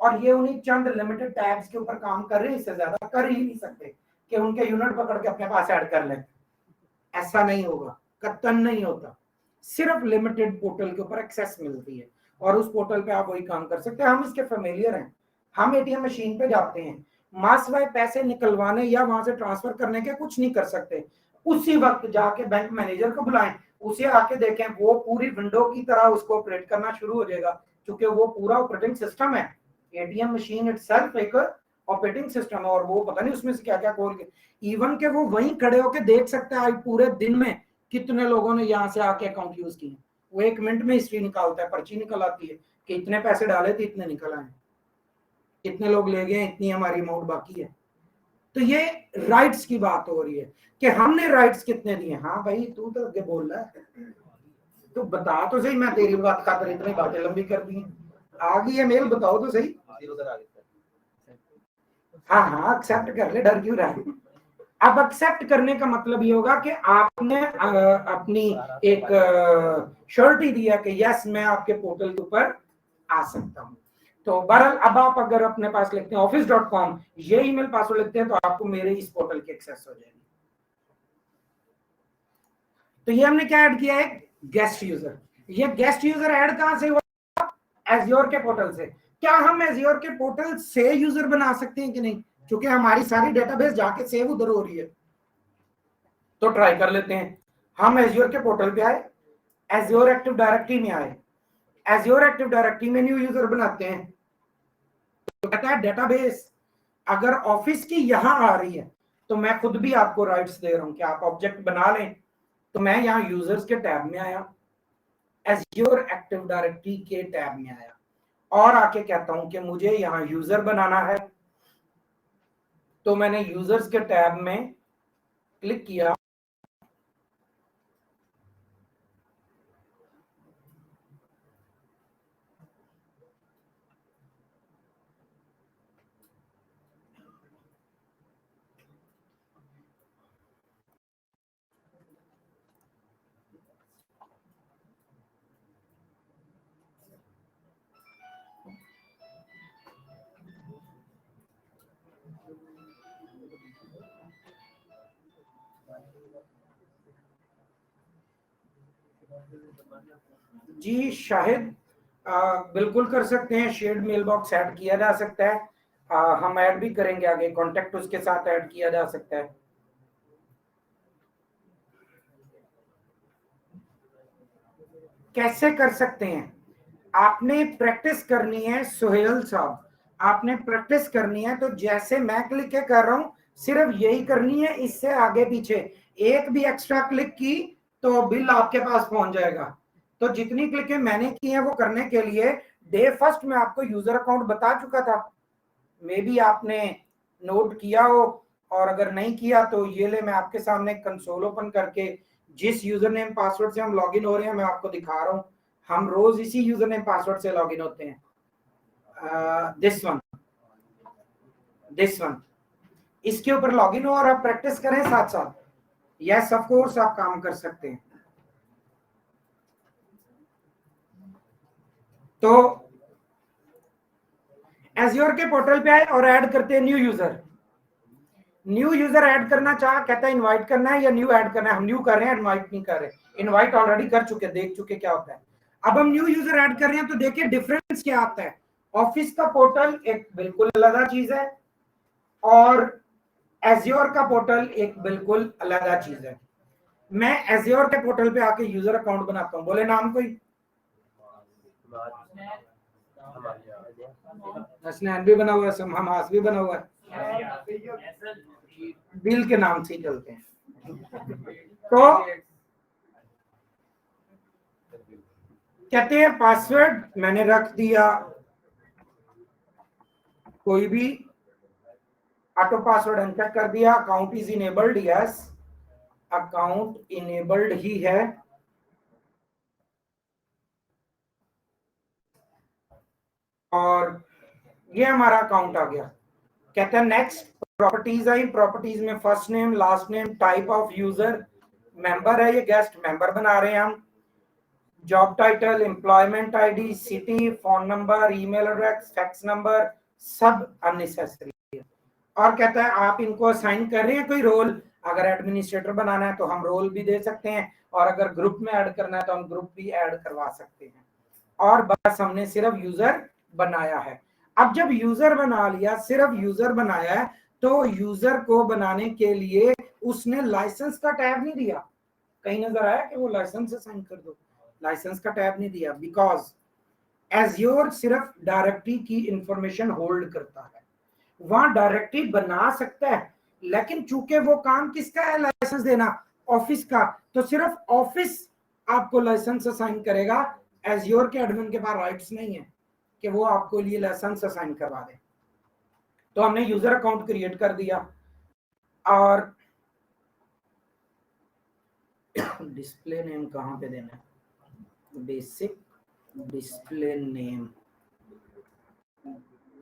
Speaker 1: और ये उन्हीं चंद लिमिटेड टैब्स के ऊपर काम कर रहे हैं, इससे ज्यादा कर ही नहीं सकते कि उनके यूनिट पकड़ के अपने पास ऐड कर लें। ऐसा नहीं होगा, कतन नहीं होता। सिर्फ लिमिटेड पोर्टल के ऊपर एक्सेस मिलती है और उस पोर्टल पे आप वही काम कर सकते हैं। हम इसके फेमिलियर हैं। हम एटीएम मशीन पे जाते हैं, मास वाई पैसे निकलवाने या वहां से ट्रांसफर करने के कुछ नहीं कर सकते। उसी वक्त जाके बैंक मैनेजर को बुलाएं, उसे आके देखें, वो पूरी विंडो की तरह उसको ऑपरेट करना शुरू हो जाएगा, क्योंकि वो पूरा ऑपरेटिंग सिस्टम है। एटीएम मशीन इटसेल्फ एक ऑपरेटिंग सिस्टम है, और वो पता नहीं उसमें से क्या क्या खोल के, इवन के वो वहीं खड़े होके देख सकता है पूरे दिन में कितने लोगों ने यहाँ से आके अकाउंट यूज किए। वो 1 मिनट में हिस्ट्री निकालता है, पर्ची निकल आती है कि इतने पैसे डाले थे, इतने निकल आए, कितने लोग ले गए, इतनी हमारी अमाउंट बाकी है। तो ये राइट्स की बात हो रही है कि हमने राइट्स कितने दिए। हाँ भाई तू तो आगे बोल रहा है, तू बता तो सही, मैं तेरी बात खातर इतनी बातें लंबी कर दी। आ गई है मेल, बताओ तो सही। हाँ हाँ एक्सेप्ट कर ले, डर क्यों रहा है? अब एक्सेप्ट करने का मतलब ये होगा कि आपने अपनी एक श्योरिटी दिया कि यस मैं आपके पोर्टल के ऊपर आ सकता हूं। तो बहरहाल अब आप अगर अपने पास लिखते हैं office.com, ये ईमेल पासवर्ड लिखते हैं, तो आपको मेरे इस पोर्टल की एक्सेस हो जाएगी। तो ये हमने क्या ऐड किया है? Guest user. ये गेस्ट यूजर ऐड कहां से हुआ? एज़्योर के पोर्टल से। क्या हम एज़्योर के पोर्टल से यूजर बना सकते हैं कि नहीं? क्योंकि हमारी सारी डेटाबेस जाके सेव उधर हो रही है, तो ट्राई कर लेते हैं। हम एज़्योर के पोर्टल पे आए, एज़्योर एक्टिव डायरेक्टरी में आए, एज़्योर एक्टिव डायरेक्टरी में न्यू यूजर बनाते हैं। तो कहता है डेटाबेस, अगर ऑफिस की यहां आ रही है, तो मैं खुद भी आपको राइट्स दे रहा हूं कि आप ऑब्जेक्ट बना लें। तो मैं यहाँ यूजर्स के टैब में आया, एज़्योर एक्टिव डायरेक्टरी के टैब में आया और आके कहता हूं कि मुझे यहाँ यूजर बनाना है। तो मैंने यूजर्स के टैब में क्लिक किया, जी शाहिद बिल्कुल कर सकते हैं, शेयर्ड मेल बॉक्स ऐड किया जा सकता है। हम ऐड भी करेंगे आगे, कॉन्टेक्ट उसके साथ ऐड किया जा सकता है। कैसे कर सकते हैं? आपने प्रैक्टिस करनी है सुहेल साहब, आपने प्रैक्टिस करनी है। तो जैसे मैं क्लिक कर रहा हूं सिर्फ यही करनी है, इससे आगे पीछे एक भी एक्स्ट्रा क्लिक की तो बिल आपके पास पहुंच जाएगा। तो जितनी क्लिकें मैंने की हैं वो करने के लिए डे फर्स्ट में आपको यूजर अकाउंट बता चुका था, मे बी आपने नोट किया हो, और अगर नहीं किया तो ये ले मैं आपके सामने कंसोल ओपन करके जिस यूजर नेम पासवर्ड से हम लॉगिन हो रहे हैं मैं आपको दिखा रहा हूं। हम रोज इसी यूजर नेम पासवर्ड से लॉगिन होते हैं। दिस वन इसके ऊपर लॉगिन हो और आप प्रैक्टिस करें साथ साथ। यस ऑफ कोर्स आप काम कर सकते हैं। तो एज़्योर के पोर्टल पे आए और ऐड करते हैं new user. New user add करना चाह, कहता है इनवाइट करना है या न्यू ऐड करना है। हम न्यू कर रहे हैं, इनवाइट नहीं कर रहे। इनवाइट ऑलरेडी कर चुके, देख चुके क्या होता है। अब हम न्यू यूजर ऐड कर रहे हैं तो देखिए डिफरेंस क्या आता है। ऑफिस का पोर्टल एक बिल्कुल अलग चीज है और एज़्योर का पोर्टल एक बिल्कुल अलग चीज है। मैं एज़्योर के पोर्टल पे आके यूजर अकाउंट बनाता हूं। बोले नाम कोई? हसनैन भी बना हुआ है, हमास भी बना हुआ है, बिल के नाम से चलते हैं। तो कहते हैं पासवर्ड मैंने रख दिया कोई भी, ऑटो पासवर्ड एंटर कर दिया। Account is enabled, yes account enabled ही है। और ये हमारा अकाउंट आ गया। कहते हैं नेक्स्ट, प्रॉपर्टीज आई। प्रॉपर्टीज में first name, last name, type of user, member है ये, गेस्ट मेंबर बना रहे हैं हम। Job title, employment ID, city, phone number, email address, fax number, सब अननेसेसरी है। और कहता है आप इनको असाइन कर रहे हैं कोई रोल। अगर एडमिनिस्ट्रेटर बनाना है तो हम रोल भी दे सकते हैं, और अगर ग्रुप में ऐड करना है तो हम ग्रुप भी ऐड करवा सकते हैं। और बस हमने सिर्फ यूजर बनाया है। अब जब यूजर बना लिया, सिर्फ यूजर बनाया है, तो यूजर को बनाने के लिए उसने लाइसेंस का टैब नहीं दिया। कहीं नजर आया कि वो लाइसेंस असाइन कर दो? लाइसेंस का टैब नहीं दिया, बिकॉज एज़्योर सिर्फ डायरेक्टरी की इंफॉर्मेशन होल्ड करता है। वहां डायरेक्टरी बना सकता है, लेकिन चूंकि वो काम किसका है, लाइसेंस देना, ऑफिस का, तो सिर्फ ऑफिस आपको लाइसेंस असाइन करेगा। एज़्योर के एडमिन के पास राइट्स नहीं है कि वो आपको लिए लाइसेंस असाइन करवा दे। तो हमने यूजर अकाउंट क्रिएट कर दिया और डिस्प्ले नेम कहां पे देना है? Basic display name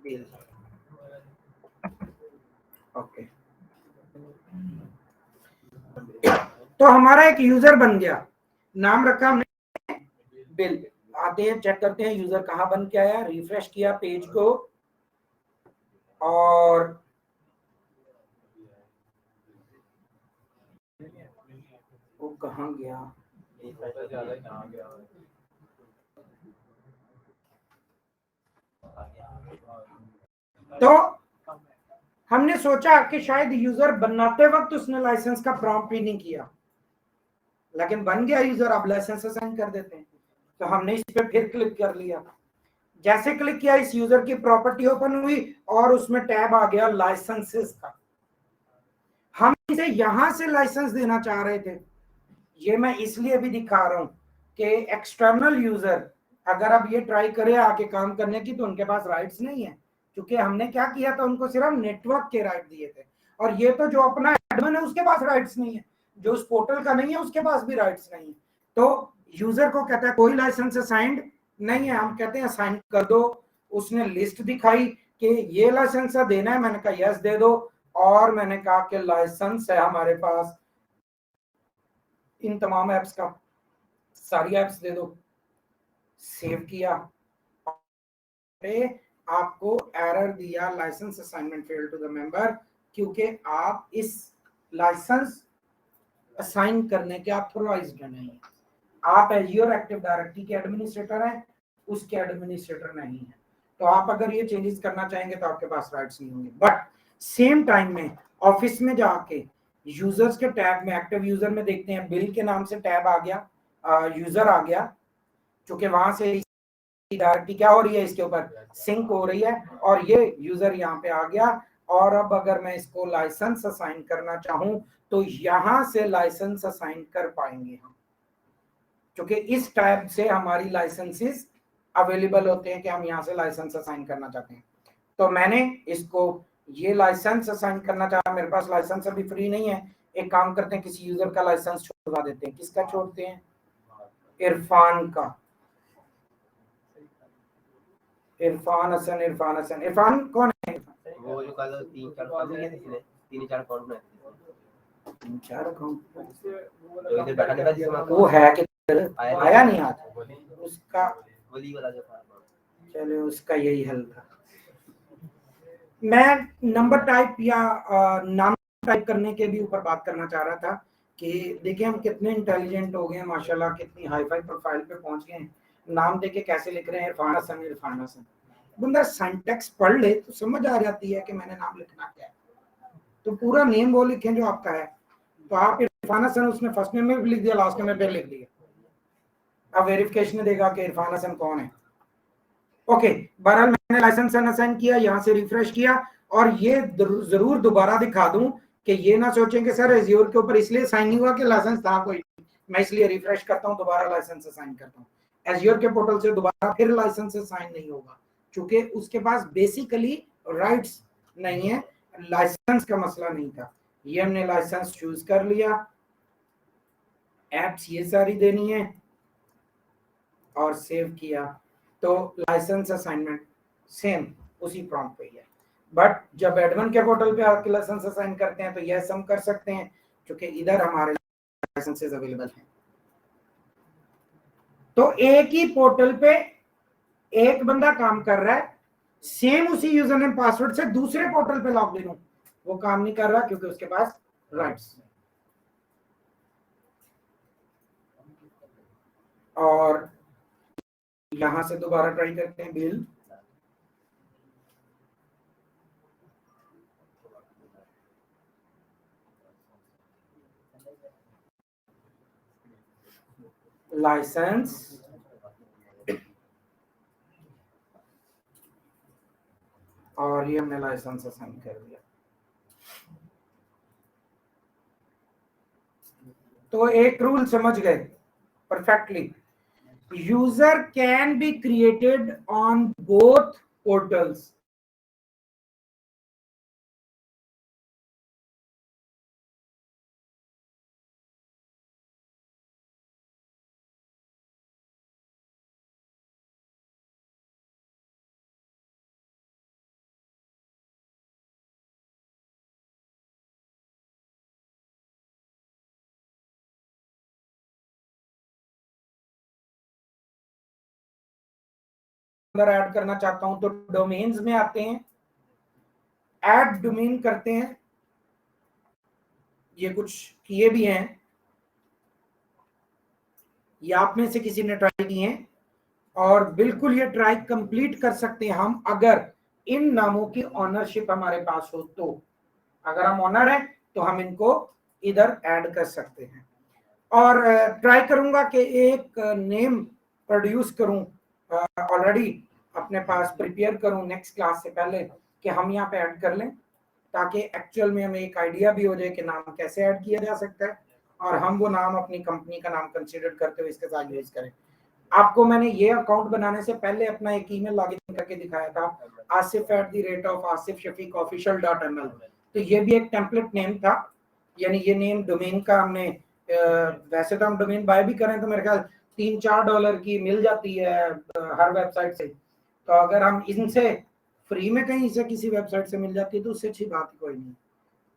Speaker 1: bill, okay. तो हमारा एक यूजर बन गया, नाम रखा हमने बिल। आते हैं चेक करते हैं यूजर कहां बन के आया। रिफ्रेश किया पेज को और वो कहां गया? तो हमने सोचा कि शायद यूजर बनाते वक्त उसने लाइसेंस का प्रॉम्प्ट ही नहीं किया, लेकिन बन गया यूजर, अब लाइसेंस असाइन कर देते हैं। तो हमने इस पे फिर क्लिक कर लिया। जैसे क्लिक किया इस यूजर की प्रॉपर्टी ओपन हुई और उसमें टैब आ गया लाइसेंसेस का। से यहां से लाइसेंस देना चाह रहे थे। ये मैं इसलिए भी दिखा रहा हूं कि एक्सटर्नल यूजर अगर अब ये ट्राई करे आके काम करने की तो उनके पास राइट्स नहीं है, क्योंकि हमने क्या किया था, उनको सिर्फ नेटवर्क के राइट दिए थे। और ये तो जो अपना एडमिन है उसके पास राइट्स नहीं है, जो उस पोर्टल का नहीं है उसके पास भी राइट्स नहीं है। तो यूजर को कहता है कोई लाइसेंस असाइंड नहीं है, हम कहते हैं असाइन कर दो। उसने लिस्ट दिखाई कि ये लाइसेंस देना है, मैंने कहा यस दे दो, और मैंने कहा कि लाइसेंस है हमारे पास इन तमाम एप्स का, सारी एप्स दे दो। सेव किया, आपको एरर दिया license assignment failed to the member, क्योंकि आप इस लाइसेंस असाइन करने के ऑथराइज्ड नहीं है। आप एज़्योर एक्टिव डायरेक्टरी के एडमिनिस्ट्रेटर हैं, उसके एडमिनिस्ट्रेटर नहीं है। तो आप अगर ये चेंजेस करना चाहेंगे तो आपके पास राइट्स नहीं होंगे। बट सेम टाइम में ऑफिस में जाके यूजर्स के टैब में, एक्टिव यूजर में देखते हैं बिल के नाम से टैब आ गया, यूजर आ गया, क्योंकि वहां से डायरेक्टली क्या हो रही है, इसके ऊपर सिंक हो रही है, और ये यूजर यहाँ पे आ गया। और अब अगर मैं इसको लाइसेंस असाइन करना चाहूं तो यहां से लाइसेंस असाइन कर पाएंगे हम, क्योंकि इस टैब से हमारी लाइसेंसेस अवेलेबल होते हैं कि हम यहाँ से लाइसेंस असाइन करना चाहते हैं। तो मैंने इसको ये लाइसेंस असाइन करना चाहा, मेरे पास लाइसेंस अभी फ्री नहीं है। एक काम करते हैं, किसी यूजर का लाइसेंस छोड़वा देते हैं। किसका छोड़ते हैं? इरफान का। इरफान हसन, इरफान हसन, इरफान कौन है?
Speaker 2: वो जो कल 3-4 अकाउंट बनाए थे, 3-4 अकाउंट बनाए थे,
Speaker 1: 3-4 अकाउंट
Speaker 2: जो इधर बैठा था जिसमें
Speaker 1: वो है कि आया नहीं आज उसका,
Speaker 2: वली वाला जो था।
Speaker 1: चलो उसका यही हल था। मैं नंबर टाइप या नाम टाइप करने के भी ऊपर बात करना चाह रहा था कि देखिए हम कितने इंटेलिजेंट हो गए हैं माशाल्लाह, कितनी हाई फाई प्रोफाइल पे पहुंच गए हैं। नाम देके कैसे लिख रहे हैं, इरफान हसन, इरफान हसन। बंदा सिंटैक्स पढ़ ले तो समझ आ जाती है कि मैंने नाम लिखना क्या है। तो पूरा नेम वो लिखें जो आपका है। तो आप इरफान हसन उसने फर्स्ट नेम में भी लिख दिया, लास्ट नेम में भी लिख दिया। अब वेरिफिकेशन देगा कि इरफान हसन कौन है। ओके, बहरहाल मैंने लाइसेंस असाइन किया, यहां से रिफ्रेश किया, और ये जरूर दोबारा दिखा दूं कि ये ना सोचें कि सर एज़्योर के ऊपर इसलिए साइन नहीं हुआ कि लाइसेंस था कोई, मैं इसलिए रिफ्रेश करता हूं, दोबारा लाइसेंस असाइन करता हूं। एज़्योर के पोर्टल से दोबारा फिर लाइसेंस असाइन नहीं होगा, क्योंकि उसके पास बेसिकली राइट्स नहीं है, लाइसेंस का मसला नहीं था। ये हमने लाइसेंस चूज कर लिया, एप्स ये सारी देनी है, और सेव किया। तो लाइसेंस असाइनमेंट सेम उसी प्रॉम्प्ट पे ही है। बट जब एडमिन के पोर्टल पे आके लाइसेंस असाइन करते हैं तो यस हम कर सकते हैं, क्योंकि इधर हमारे लाइसेंसेस अवेलेबल हैं। तो एक ही पोर्टल पे एक बंदा काम कर रहा है, सेम उसी यूजर नेम पासवर्ड से दूसरे पोर्टल पे लॉग इन हूं, वो काम नहीं कर रहा क्योंकि उसके पास राइट्स। और यहां से दोबारा ट्राई करते हैं बिल। लाइसेंस और ये हमने लाइसेंस असाइन कर दिया। तो एक रूल समझ गए perfectly, user can be created on both portals. अंदर ऐड करना चाहता हूं तो डोमेन्स में आते हैं, ऐड डोमेन करते हैं। ये कुछ किए भी हैं, ये आप में से किसी ने ट्राई किए हैं, और बिल्कुल ये ट्राई कंप्लीट कर सकते हैं हम अगर इन नामों की ऑनरशिप हमारे पास हो। तो अगर हम ऑनर हैं तो हम इनको इधर ऐड कर सकते हैं। और ट्राई करूंगा कि एक नेम प्रोड्यूस करूं, ऑलरेडी अपने पास प्रिपेयर करूं नेक्स्ट क्लास से पहले कि हम यहाँ पे ऐड कर लें। ताकि एक्चुअल में हमें एक आइडिया भी हो जाए कि नाम कैसे ऐड किया जा सकता है और हम वो नाम अपनी कंपनी का नाम कंसीडर करते हुए इसके साथ यूज करें। आपको मैंने ये अकाउंट बनाने से पहले अपना एक ईमेल लॉगिन करके दिखाया था, asif@asafiqofficial.ml। तो ये भी एक टेम्पलेट नेम था, यानी ये नेम डोमेन का हमने वैसे तो हम डोमेन बाय भी करें तो मेरे ख्याल $3-4 की मिल जाती है हर वेबसाइट से। तो अगर हम इनसे फ्री में कहीं से किसी वेबसाइट से मिल जाती है तो उससे अच्छी बात ही कोई नहीं।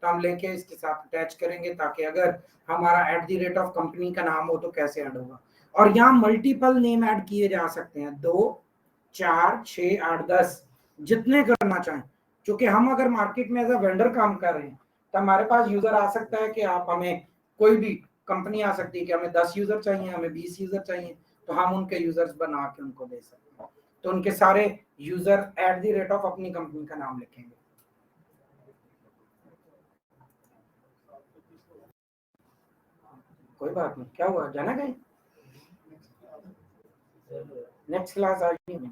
Speaker 1: तो हम लेके इसके साथ अटैच करेंगे ताकि अगर हमारा @ कंपनी का नाम हो तो कैसे ऐड होगा। और यहाँ मल्टीपल नेम ऐड किए जा सकते हैं, 2, 4, 6, 8, 10 जितने करना चाहें। क्योंकि हम अगर मार्केट में एज अ वेंडर काम कर रहे हैं तो हमारे पास यूजर आ सकता है कि आप हमें कोई भी कंपनी आ सकती है कि हमें 10 यूजर चाहिए, हमें 20 यूजर चाहिए, तो हम उनके यूजर्स बना के उनको दे सकते हैं। तो उनके सारे यूजर @ अपनी कंपनी का नाम लिखेंगे। कोई बात नहीं, क्या हुआ, जाना कहीं? नेक्स्ट क्लास आ गई नहीं,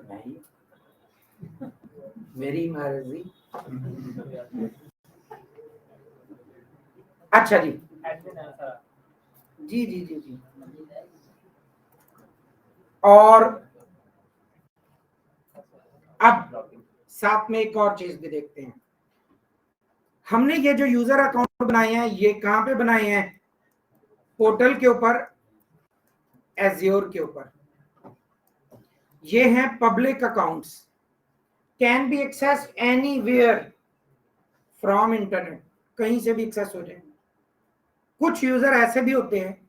Speaker 1: नहीं मेरी मर्जी। अच्छा जी जी जी जी जी। और अब साथ में एक और चीज भी देखते हैं। हमने ये जो यूजर अकाउंट बनाए हैं ये कहां पे बनाए हैं? पोर्टल के ऊपर, एज्योर के ऊपर। ये हैं public accounts, can be access anywhere from internet, कहीं से भी एक्सेस हो जाए। कुछ यूजर ऐसे भी होते हैं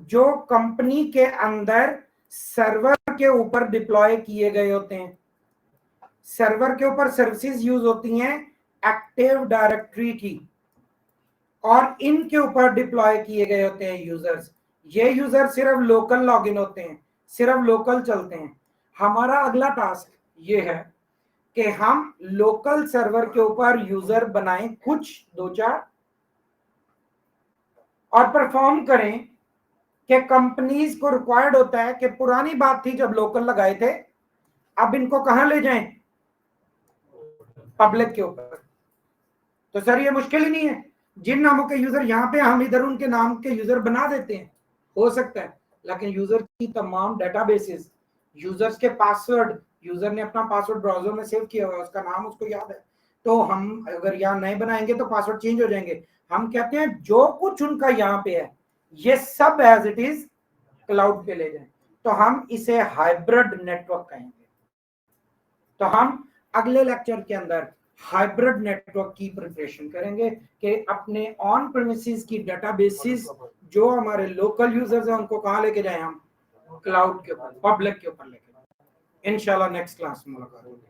Speaker 1: जो कंपनी के अंदर सर्वर के ऊपर डिप्लॉय किए गए होते हैं। सर्वर के ऊपर सर्विसेज यूज होती हैं एक्टिव डायरेक्टरी की, और इनके ऊपर डिप्लॉय किए गए होते हैं यूजर्स। ये यूजर सिर्फ लोकल लॉगिन होते हैं, सिर्फ लोकल चलते हैं। हमारा अगला टास्क ये है कि हम लोकल सर्वर के ऊपर यूजर बनाएं कुछ 2-4 और परफॉर्म करें कि कंपनीज को रिक्वायर्ड होता है कि पुरानी बात थी जब लोकल लगाए थे, अब इनको कहां ले जाएं? पब्लिक के ऊपर। तो सर ये मुश्किल ही नहीं है, जिन नामों के यूजर यहाँ पे हम इधर उनके नाम के यूजर बना देते हैं, हो सकता है। लेकिन यूजर की तमाम डेटाबेसेस, यूजर्स के पासवर्ड, यूजर ने अपना पासवर्ड ब्राउजर में सेव किया हुआ है, उसका नाम उसको याद है, तो हम अगर यहाँ नए बनाएंगे तो पासवर्ड चेंज हो जाएंगे। हम कहते हैं जो कुछ उनका यहाँ पे है ये सब एज इट इज क्लाउड पे ले जाएं। तो हम इसे हाइब्रिड नेटवर्क कहेंगे। तो हम अगले लेक्चर के अंदर हाइब्रिड नेटवर्क की प्रिपरेशन करेंगे कि अपने ऑन प्रेमिसेस की डेटाबेसेस जो हमारे लोकल यूजर्स हैं उनको कहां लेके जाएं? हम क्लाउड के ऊपर, पब्लिक के ऊपर लेके जाएं। इंशाल्लाह नेक्स्ट क्लास में मुलाकात होगी।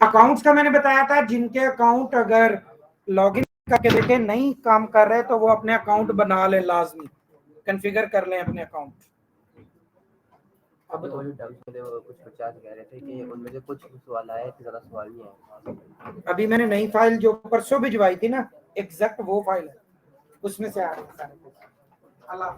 Speaker 1: अकाउंट्स का मैंने बताया था, जिनके अकाउंट अगर लॉगिन करके देखें नहीं काम कर रहे तो वो अपने अकाउंट बना लें, लाजमी कॉन्फ़िगर कर लें अपने अकाउंट।
Speaker 2: अब तो कुछ बच्चा कह रहे थे कि उनमें से कुछ सवाल आए, इतने ज़्यादा सवाल नहीं आए। अभी मैंने नई फाइल जो परसों भिजवाई थी ना, एग्जैक्ट वो फाइल है, उसमें से आ रहा है। अल्लाह